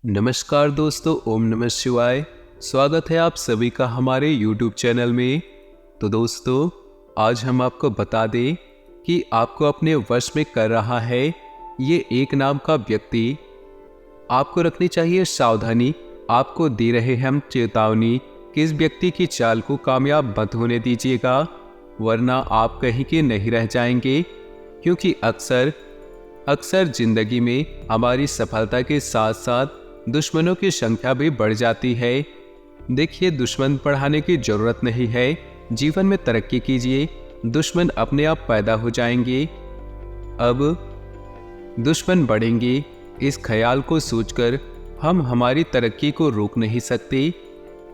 नमस्कार दोस्तों, ओम नमः शिवाय। स्वागत है आप सभी का हमारे YouTube चैनल में। तो दोस्तों, आज हम आपको बता दें कि आपको अपने वश में कर रहा है ये एक नाम का व्यक्ति। आपको रखनी चाहिए सावधानी। आपको दे रहे हैं हम चेतावनी कि इस व्यक्ति की चाल को कामयाब मत होने दीजिएगा, वरना आप कहीं के नहीं रह जाएंगे। क्योंकि अक्सर जिंदगी में हमारी सफलता के साथ साथ दुश्मनों की संख्या भी बढ़ जाती है। देखिए, दुश्मन बढ़ाने की जरूरत नहीं है। जीवन में तरक्की कीजिए, दुश्मन अपने आप पैदा हो जाएंगे। अब दुश्मन बढ़ेंगे, इस ख्याल को सोचकर हम हमारी तरक्की को रोक नहीं सकते,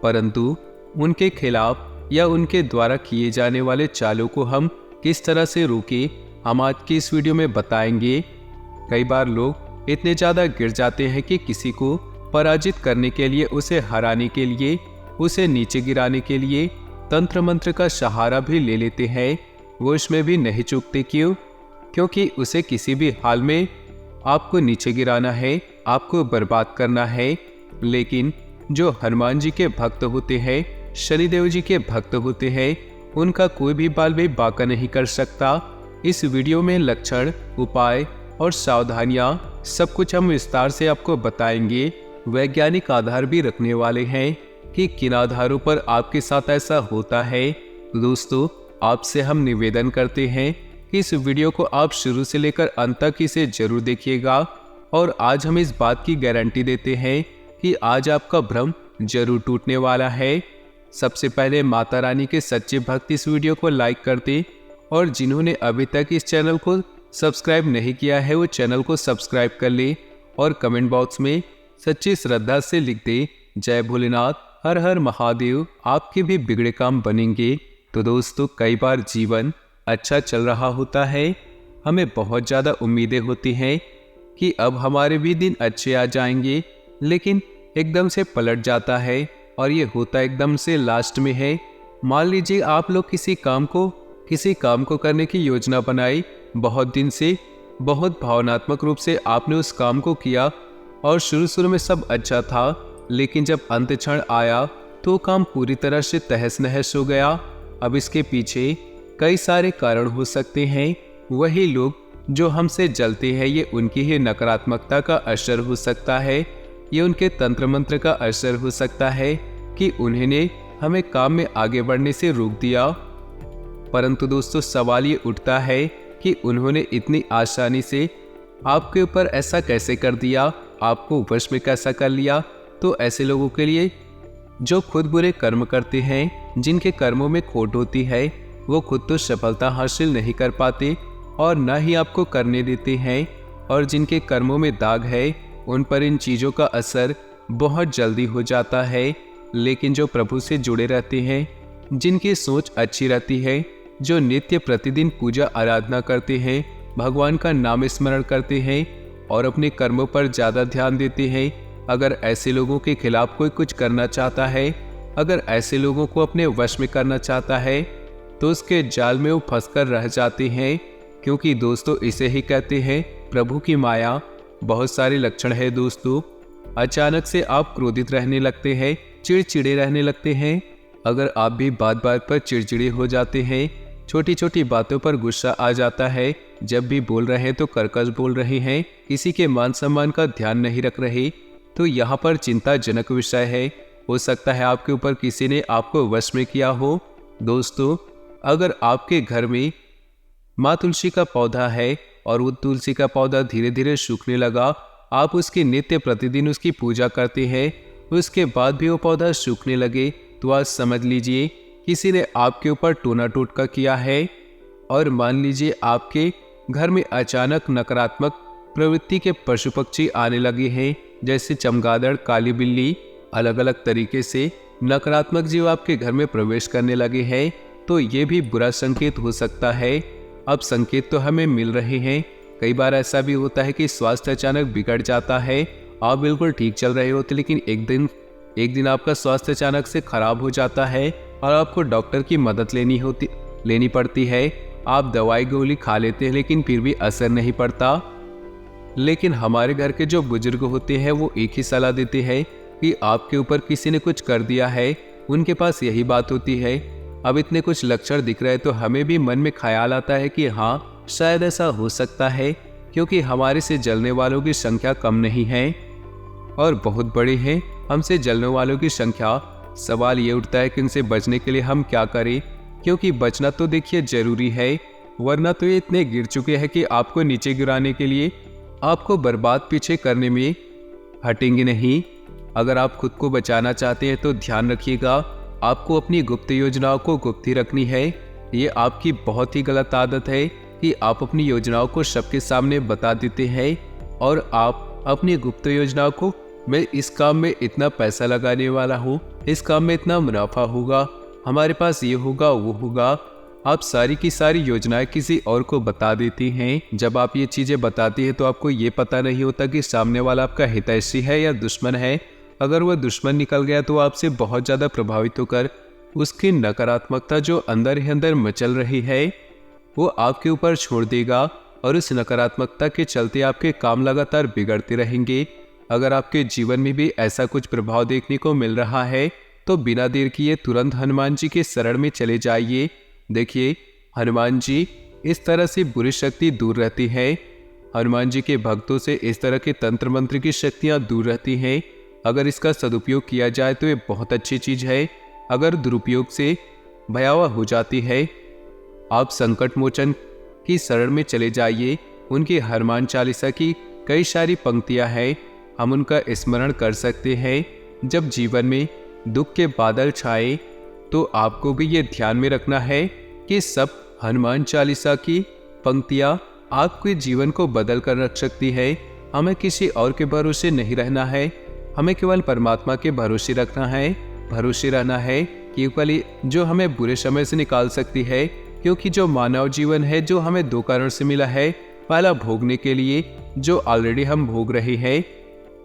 परंतु उनके खिलाफ या उनके द्वारा किए जाने वाले चालों को हम किस तरह से रोकें, हम आज की इस वीडियो में बताएंगे। कई बार लोग इतने ज़्यादा गिर जाते हैं कि किसी को पराजित करने के लिए, उसे हराने के लिए, उसे नीचे गिराने के लिए तंत्र मंत्र का सहारा भी ले लेते हैं। वो इसमें भी नहीं चूकते। क्योंकि उसे किसी भी हाल में आपको नीचे गिराना है, आपको बर्बाद करना है। लेकिन जो हनुमान जी के भक्त होते हैं, शनिदेव जी के भक्त होते हैं, उनका कोई भी बाल भी बांका नहीं कर सकता। इस वीडियो में लक्षण, उपाय और सावधानियां सब कुछ हम विस्तार से आपको बताएंगे। वैज्ञानिक आधार भी रखने वाले हैं कि किन आधारों पर आपके साथ ऐसा होता है। दोस्तों, आपसे हम निवेदन करते हैं कि इस वीडियो को आप शुरू से लेकर अंत तक इसे जरूर देखिएगा। और आज हम इस बात की गारंटी देते हैं कि आज आपका भ्रम जरूर टूटने वाला है। सबसे पहले माता रानी के सच्चे भक्त इस वीडियो को लाइक कर दें, और जिन्होंने अभी तक इस चैनल को सब्सक्राइब नहीं किया है वो चैनल को सब्सक्राइब कर ले, और कमेंट बॉक्स में सच्ची श्रद्धा से लिख दे, जय भोलेनाथ, हर हर महादेव। आपके भी बिगड़े काम बनेंगे। तो दोस्तों, कई बार जीवन अच्छा चल रहा होता है, हमें बहुत ज़्यादा उम्मीदें होती हैं कि अब हमारे भी दिन अच्छे आ जाएंगे, लेकिन एकदम से पलट जाता है। और ये होता एकदम से लास्ट में है। मान लीजिए आप लोग किसी काम को करने की योजना बनाई, बहुत दिन से, बहुत भावनात्मक रूप से आपने उस काम को किया, और शुरू में सब अच्छा था, लेकिन जब अंत क्षण आया तो काम पूरी तरह से तहस नहस हो गया। अब इसके पीछे कई सारे कारण हो सकते हैं। वही लोग जो हमसे जलते हैं, ये उनकी ही नकारात्मकता का असर हो सकता है, ये उनके तंत्र मंत्र का असर हो सकता है कि उन्होंने हमें काम में आगे बढ़ने से रोक दिया। परंतु दोस्तों, सवाल ये उठता है कि उन्होंने इतनी आसानी से आपके ऊपर ऐसा कैसे कर दिया, आपको वश में कैसा कर लिया। तो ऐसे लोगों के लिए जो खुद बुरे कर्म करते हैं, जिनके कर्मों में खोट होती है, वो खुद तो सफलता हासिल नहीं कर पाते और न ही आपको करने देते हैं। और जिनके कर्मों में दाग है, उन पर इन चीज़ों का असर बहुत जल्दी हो जाता है। लेकिन जो प्रभु से जुड़े रहते हैं, जिनकी सोच अच्छी रहती है, जो नित्य प्रतिदिन पूजा आराधना करते हैं, भगवान का नाम स्मरण करते हैं और अपने कर्मों पर ज़्यादा ध्यान देते हैं, अगर ऐसे लोगों के खिलाफ कोई कुछ करना चाहता है, अगर ऐसे लोगों को अपने वश में करना चाहता है, तो उसके जाल में वो फंसकर रह जाते हैं। क्योंकि दोस्तों, इसे ही कहते हैं प्रभु की माया। बहुत सारे लक्षण है दोस्तों। अचानक से आप क्रोधित रहने लगते हैं, चिड़चिड़े रहने लगते हैं। अगर आप भी बात बात पर चिड़चिड़े हो जाते हैं, छोटी छोटी बातों पर गुस्सा आ जाता है, जब भी बोल रहे हैं तो कर्कश बोल रहे हैं, किसी के मान सम्मान का ध्यान नहीं रख रहे, तो यहाँ पर चिंताजनक विषय है। हो सकता है आपके ऊपर किसी ने आपको वश में किया हो। दोस्तों, अगर आपके घर में माँ तुलसी का पौधा है और वो तुलसी का पौधा धीरे धीरे सूखने लगा, आप उसकी नित्य प्रतिदिन उसकी पूजा करते हैं, उसके बाद भी वो पौधा सूखने लगे, तो आज समझ लीजिए किसी ने आपके ऊपर टोना टोटका किया है। और मान लीजिए आपके घर में अचानक नकारात्मक प्रवृत्ति के पशु पक्षी आने लगे हैं, जैसे चमगादड़, काली बिल्ली, अलग अलग तरीके से नकारात्मक जीव आपके घर में प्रवेश करने लगे हैं, तो ये भी बुरा संकेत हो सकता है। अब संकेत तो हमें मिल रहे हैं। कई बार ऐसा भी होता है कि स्वास्थ्य अचानक बिगड़ जाता है, आप बिल्कुल ठीक चल रहे होते, लेकिन एक दिन आपका स्वास्थ्य अचानक से खराब हो जाता है और आपको डॉक्टर की मदद लेनी पड़ती है। आप दवाई गोली खा लेते हैं, लेकिन फिर भी असर नहीं पड़ता। लेकिन हमारे घर के जो बुजुर्ग होते हैं वो एक ही सलाह देते हैं कि आपके ऊपर किसी ने कुछ कर दिया है, उनके पास यही बात होती है। अब इतने कुछ लक्षण दिख रहे हैं तो हमें भी मन में ख्याल आता है कि हाँ शायद ऐसा हो सकता है, क्योंकि हमारे से जलने वालों की संख्या कम नहीं है और बहुत बड़ी है। हमसे जलने वालों की संख्या, सवाल ये उठता है कि इनसे बचने के लिए हम क्या करें, क्योंकि बचना तो देखिए जरूरी है, वरना तो ये इतने गिर चुके हैं कि आपको नीचे गिराने के लिए, आपको बर्बाद पीछे करने में हटेंगे नहीं। अगर आप खुद को बचाना चाहते हैं तो ध्यान रखिएगा, आपको अपनी गुप्त योजनाओं को गुप्त ही रखनी है। ये आपकी बहुत ही गलत आदत है कि आप अपनी योजनाओं को सबके सामने बता देते हैं और आप अपनी गुप्त योजनाओं को, मैं इस काम में इतना पैसा लगाने वाला हूँ, इस काम में इतना मुनाफा होगा, हमारे पास ये होगा वो होगा, आप सारी की सारी योजनाएं किसी और को बता देती हैं। जब आप ये चीजें बताती हैं तो आपको ये पता नहीं होता कि सामने वाला आपका हितैषी है या दुश्मन है। अगर वह दुश्मन निकल गया तो आपसे बहुत ज्यादा प्रभावित होकर उसकी नकारात्मकता जो अंदर ही अंदर मचल रही है वो आपके ऊपर छोड़ देगा और उस नकारात्मकता के चलते आपके काम लगातार बिगड़ते रहेंगे। अगर आपके जीवन में भी ऐसा कुछ प्रभाव देखने को मिल रहा है तो बिना देर किए तुरंत हनुमान जी के शरण में चले जाइए। देखिए, हनुमान जी इस तरह से बुरी शक्ति दूर रहती है। हनुमान जी के भक्तों से इस तरह के तंत्र मंत्र की शक्तियां दूर रहती हैं। अगर इसका सदुपयोग किया जाए तो ये बहुत अच्छी चीज है, अगर दुरुपयोग से भयावह हो जाती है। आप संकट मोचन की शरण में चले जाइए। उनकी हनुमान चालीसा की कई सारी पंक्तियां हैं, हम उनका स्मरण कर सकते हैं। जब जीवन में दुख के बादल छाए तो आपको भी ये ध्यान में रखना है कि सब हनुमान चालीसा की पंक्तियां आपके जीवन को बदल कर रख सकती है। हमें किसी और के भरोसे नहीं रहना है, हमें केवल परमात्मा के भरोसे रखना है, भरोसे रहना है केवल जो हमें बुरे समय से निकाल सकती है। क्योंकि जो मानव जीवन है जो हमें दो कारण से मिला है, पहला भोगने के लिए जो ऑलरेडी हम भोग रहे हैं।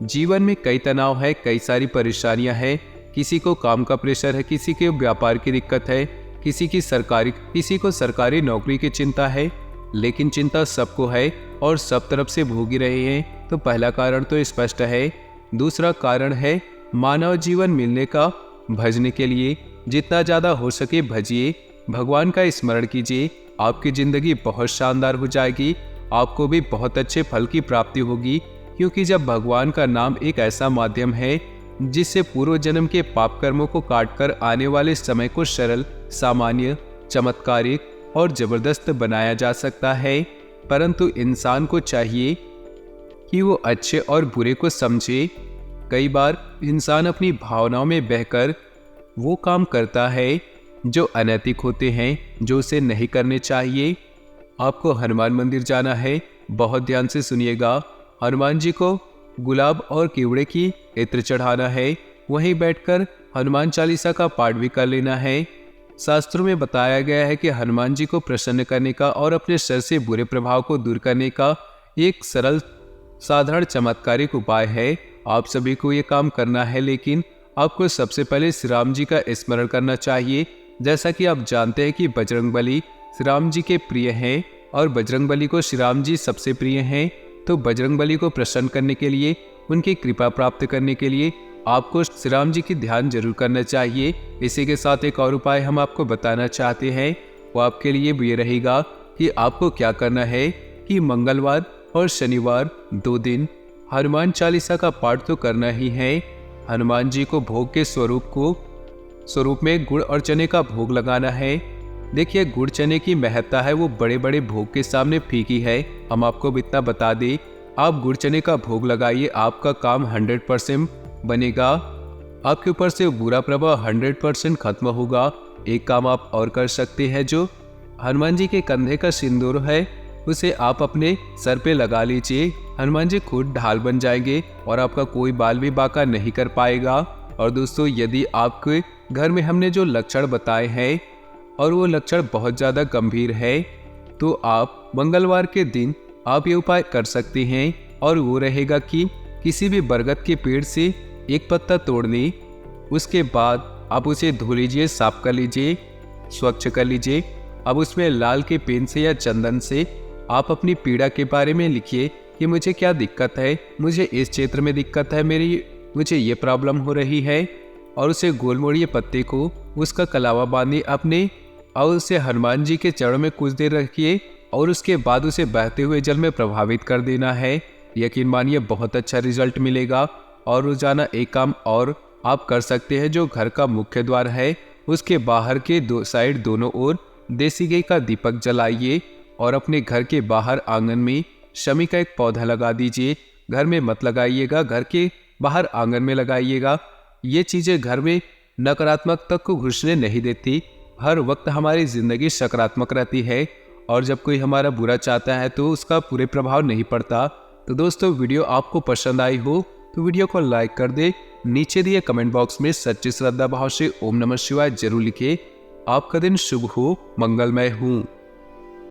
जीवन में कई तनाव है, कई सारी परेशानियां हैं, किसी को काम का प्रेशर है, किसी के व्यापार की दिक्कत है, किसी को सरकारी नौकरी की चिंता है, लेकिन चिंता सबको है और सब तरफ से भोग ही रहे हैं। तो पहला कारण तो स्पष्ट है। दूसरा कारण है मानव जीवन मिलने का, भजने के लिए जितना ज्यादा हो सके भजिए, भगवान का स्मरण कीजिए, आपकी जिंदगी बहुत शानदार हो जाएगी, आपको भी बहुत अच्छे फल की प्राप्ति होगी। क्योंकि जब भगवान का नाम एक ऐसा माध्यम है जिससे पूर्व जन्म के पाप कर्मों को काटकर आने वाले समय को सरल, सामान्य, चमत्कारिक और जबरदस्त बनाया जा सकता है। परंतु इंसान को चाहिए कि वो अच्छे और बुरे को समझे। कई बार इंसान अपनी भावनाओं में बहकर वो काम करता है जो अनैतिक होते हैं, जो उसे नहीं करने चाहिए। आपको हनुमान मंदिर जाना है, बहुत ध्यान से सुनिएगा। हनुमान जी को गुलाब और केवड़े की इत्र चढ़ाना है, वहीं बैठकर हनुमान चालीसा का पाठ भी कर लेना है। शास्त्रों में बताया गया है कि हनुमान जी को प्रसन्न करने का और अपने शरीर से बुरे प्रभाव को दूर करने का एक सरल, साधारण, चमत्कारिक उपाय है। आप सभी को ये काम करना है, लेकिन आपको सबसे पहले श्री राम जी का स्मरण करना चाहिए। जैसा कि आप जानते हैं कि बजरंगबली श्री राम जी के प्रिय हैं और बजरंगबली को श्री राम जी सबसे प्रिय हैं। तो बजरंगबली को प्रसन्न करने के लिए, उनकी कृपा प्राप्त करने के लिए आपको श्री राम जी की ध्यान जरूर करना चाहिए। इसी के साथ एक और उपाय हम आपको बताना चाहते हैं, वो आपके लिए ये रहेगा कि आपको क्या करना है कि मंगलवार और शनिवार 2 दिन हनुमान चालीसा का पाठ तो करना ही है। हनुमान जी को भोग के स्वरूप में गुड़ और चने का भोग लगाना है। देखिए, गुड़ चने की महत्ता है वो बड़े बड़े भोग के सामने फीकी है। हम आपको इतना बता दें, आप गुड़ चने का भोग लगाइए, आपका काम 100% बनेगा, आपके ऊपर से बुरा प्रभाव 100% खत्म होगा। एक काम आप और कर सकते हैं, जो हनुमान जी के कंधे का सिंदूर है उसे आप अपने सर पे लगा लीजिए। हनुमान जी खुद ढाल बन जाएंगे और आपका कोई बाल भी बांका नहीं कर पाएगा। और दोस्तों, यदि आपके घर में हमने जो लक्षण बताए हैं और वो लक्षण बहुत ज़्यादा गंभीर है, तो आप मंगलवार के दिन आप ये उपाय कर सकते हैं। और वो रहेगा कि किसी भी बरगद के पेड़ से एक पत्ता तोड़ लें, उसके बाद आप उसे धो लीजिए, साफ कर लीजिए, स्वच्छ कर लीजिए। अब उसमें लाल के पेन से या चंदन से आप अपनी पीड़ा के बारे में लिखिए कि मुझे क्या दिक्कत है, मुझे इस क्षेत्र में दिक्कत है, मुझे ये प्रॉब्लम हो रही है, और उसे गोल मोड़िए पत्ते को, उसका कलावा बांधिए अपने और उसे हनुमान जी के चरणों में कुछ देर रखिए और उसके बाद उसे बहते हुए जल में प्रभावित कर देना है। यकीन मानिए बहुत अच्छा रिजल्ट मिलेगा। और रोजाना एक काम और आप कर सकते हैं, जो घर का मुख्य द्वार है उसके बाहर के दो साइड दोनों ओर देसी घी का दीपक जलाइए और अपने घर के बाहर आंगन में शमी का एक पौधा लगा दीजिए। घर में मत लगाइएगा, घर के बाहर आंगन में लगाइएगा। ये चीजें घर में नकारात्मकता को घुसने नहीं देती। हर वक्त हमारी जिंदगी सकारात्मक रहती है और जब कोई हमारा बुरा चाहता है तो उसका पूरे प्रभाव नहीं पड़ता। तो दोस्तों, वीडियो आपको पसंद आई हो तो वीडियो को लाइक कर दे। नीचे दिए कमेंट बॉक्स में सच्ची श्रद्धा भाव से ओम नमः शिवाय जरूर लिखे। आपका दिन शुभ हो, मंगलमय हो।